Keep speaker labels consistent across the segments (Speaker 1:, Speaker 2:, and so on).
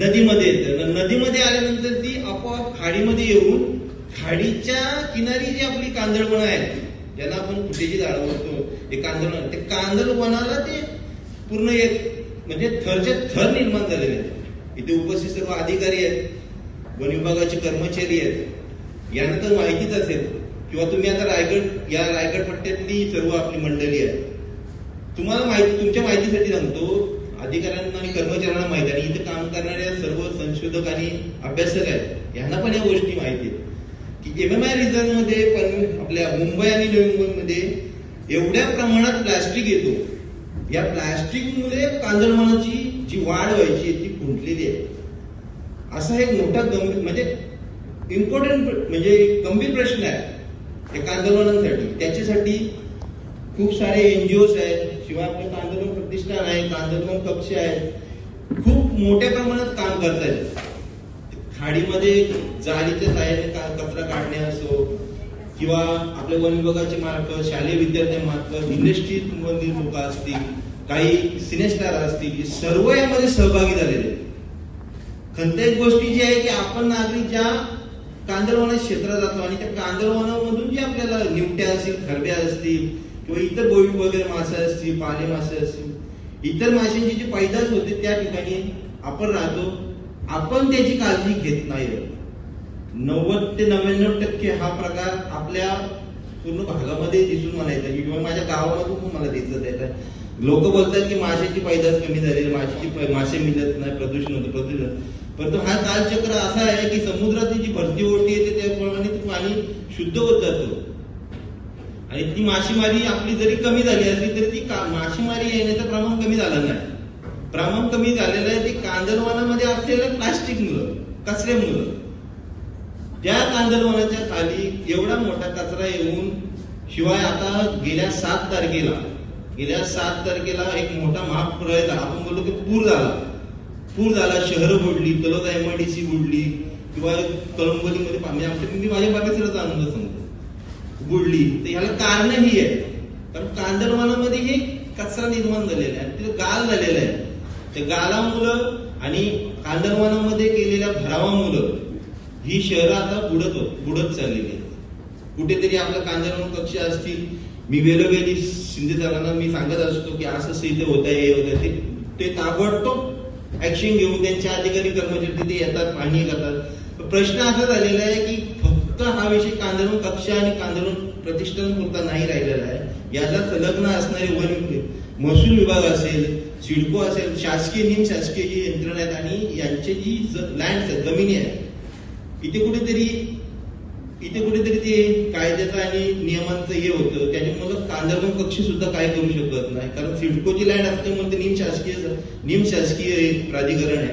Speaker 1: नदीमध्ये येतं. नदीमध्ये आल्यानंतर ती आपोआप खाडीमध्ये येऊन खाडीच्या किनारी जी आपली कांदळवनं आहेत, ज्यांना आपण कुठेची झाडं बोलतो, हे कांदळवन, ते कांदळवनाला ते पूर्ण एक म्हणजे थरचे थर निर्माण झालेले आहेत. इथे उपस्थित सर्व अधिकारी आहेत, वन विभागाचे कर्मचारी आहेत, यांना तर माहितीच असेल, किंवा तुम्ही आता रायगड पट्ट्यातली सर्व आपली मंडळी आहे, तुम्हाला माहिती, तुमच्या माहितीसाठी सांगतो, अधिकाऱ्यांना आणि कर्मचाऱ्यांना माहिती, आणि इथे काम करणाऱ्या सर्व संशोधक आणि अभ्यासक आहेत, यांना पण या गोष्टी माहिती आहेत की MMI रिजन मध्ये पण आपल्या मुंबई आणि नवी मुंबईमध्ये एवढ्या प्रमाणात प्लास्टिक येतो. या प्लास्टिकमुळे कांदळवनाची जी वाढ व्हायची ती खुंटलेली आहे. असा एक मोठा म्हणजे इम्पॉर्टंट म्हणजे गंभीर प्रश्न आहे हे कांदळवनांसाठी. त्याच्यासाठी खूप सारे NGOs आहेत, शिवाय आपलं कांदळवन प्रतिष्ठान आहे, कांदळवन कक्ष आहे, खूप मोठ्या प्रमाणात काम करतायत. खाडीमध्ये जाळीच्या साहाय्याने कचरा काढणे असो, किंवा आपल्या वन विभागाचे मार्फत, शालेय विद्यार्थ्यांमार्फत, इंडस्ट्री मधील लोक असतील, काही सिनेस्टार असतील, सर्व यामध्ये सहभागी झालेले. खंत एक गोष्टी जी आहे की आपण नागरिक ज्या कांदळवना क्षेत्रात जातो आणि त्या कांदळवनामधून जे आपल्याला निवट्या असतील, खरब्या असतील, किंवा इतर गोळी वगैरे मासे असतील, पाले मासे असतील, इतर माशांची जी पैदास होते त्या ठिकाणी आपण राहतो, आपण त्याची काळजी घेत नाही. 90 ते 99% हा प्रकार आपल्या पूर्ण भागामध्ये दिसून म्हणायचा, किंवा माझ्या गावामधून पण मला दिसत येत. लोक बोलतात की माशाची पैदास कमी झाली, मासे मिळत नाही, प्रदूषण होतं. परंतु हा कालचक्र असा आहे की समुद्राची जी भरती ओढणी येते त्याप्रमाणे ते पाणी शुद्ध होत जातं, आणि ती मासेमारी आपली जरी कमी झाली असली तरी ती मासेमारी येण्याचं प्रमाण कमी झालं नाही. प्रमाण कमी झालेलं आहे ते कांदळवनामध्ये असलेल्या प्लास्टिक मुलं, कचऱ्यामुळं. त्या कांदळवनाच्या खाली एवढा मोठा कचरा येऊन, शिवाय आता गेल्या 7 तारखेला एक मोठा महाप्रलय झाला. आपण बोललो की पूर झाला, शहरं बुडली, तलोद MIDC बुडली, किंवा कळंबोलीमध्ये मी माझ्या परिसराचा आनंद सांगतो, बुडली. तर याला कारण ही आहे, कारण कांदळवनामध्ये हे कचरा निर्माण झालेला आहे, तिथे गाळ झालेला आहे. त्या गालामुळं आणि कांदळवनामध्ये केलेल्या भरावामुळं ही शहरं आता बुडत चाललेली आहेत. कुठेतरी आपलं कांदळवन कक्ष असतील, मी वेळोवेळी शिंदे सरांना मी सांगत असतो की असं इथे होत आहे, ते ताबडतोब ऍक्शन घेऊन त्यांच्या अधिकारी कर्मचारी तिथे येतात, पाहणी करतात. प्रश्न असा झालेला आहे की फक्त हा विषय कांदळवन कक्ष आणि कांदळवन प्रतिष्ठान पुरता नाही राहिलेला आहे. याचा संलग्न असणारे वन महसूल विभाग असेल, सिडको असेल, शासकीय निमशासकीय जी यंत्रणा आहेत, आणि यांचे जी लँड जमिनी आहे, इथे कुठेतरी ते कायद्याचं आणि नियमांचं हे होतं. त्याच्यामुळे कांदळवन कक्ष सुद्धा काय करू शकत नाही, कारण सिडकोची लँड असल्यामुळे ते निमशासकीय प्राधिकरण आहे,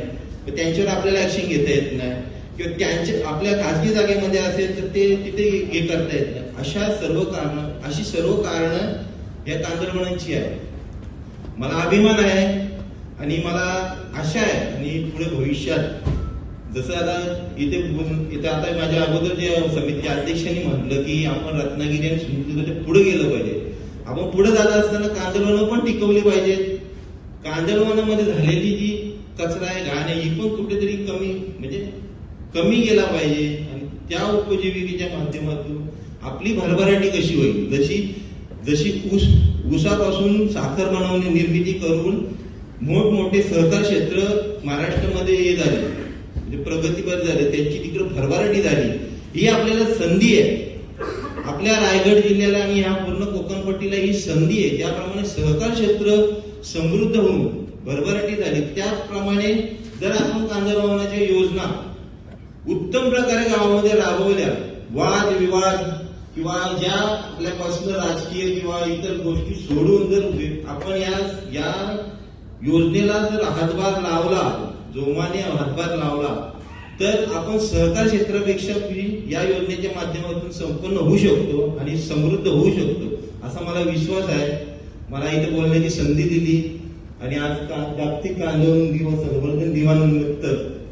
Speaker 1: त्यांच्यावर आपल्याला ऍक्शन घेता येत नाही, किंवा त्यांचे आपल्या खासगी जागेमध्ये असेल तर ते तिथे हे करता येत नाही. अशी सर्व कारणं या कांदळवनांची आहे. मला अभिमान आहे आणि मला आशा आहे, आणि पुढे भविष्यात जसं आता इथे आता माझ्या अगोदर जे समिती अध्यक्षांनी म्हटलं की आपण रत्नागिरी आणि सिंधुदुर्ग पुढे गेलं पाहिजे. आपण पुढे जात असताना कांदळवनं पण टिकवली पाहिजेत. कांदळवनामध्ये झालेली जी कचरा आहे, घाण आहे, ही पण कुठेतरी कमी गेला पाहिजे, आणि त्या उपजीविकेच्या माध्यमातून आपली भरभराटी कशी होईल. जशी ऊसापासून साखर बनवणे, निर्मिती करून मोठमोठे सहकार क्षेत्र महाराष्ट्रामध्ये हे झाले, म्हणजे प्रगतीपर झाले, त्यांची तिकडे भरभराटी झाली. ही आपल्याला संधी आहे. आपल्या रायगड जिल्ह्याला आणि ह्या पूर्ण कोकणपट्टीला ही संधी आहे. त्याप्रमाणे सहकार क्षेत्र समृद्ध होऊन भरभराटी झाली. त्याप्रमाणे जर आपण कांदळवनाच्या योजना उत्तम प्रकारे गावामध्ये राबवल्या, वाद विवाद किंवा ज्या आपल्यापासून राजकीय किंवा इतर गोष्टी सोडून जर आपण या योजनेला जर हातभार लावला, जोमाने हातभार लावला, तर आपण सहकार क्षेत्रापेक्षा या योजनेच्या माध्यमातून संपन्न होऊ शकतो आणि समृद्ध होऊ शकतो, असा मला विश्वास आहे. मला इथे बोलण्याची संधी दिली, आणि आज जागतिक कांदळवन दिवस संवर्धन दिनानिमित्त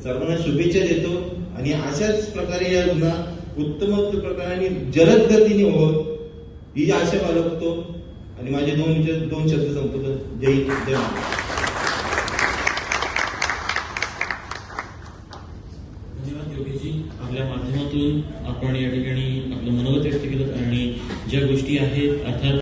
Speaker 1: सर्वांना शुभेच्छा देतो, आणि अशाच प्रकारे या योजना उत्तम प्रकारे जलद गतीने होत ही आशा बाळगतो, आणि माझे दोन शब्द संपवतो. जय हिंद, जय महाराष्ट्र.
Speaker 2: धन्यवाद योगेशजी. आपल्या माध्यमातून आपण या ठिकाणी आपलं मनोगत व्यक्त केलं आणि ज्या गोष्टी आहेत अर्थात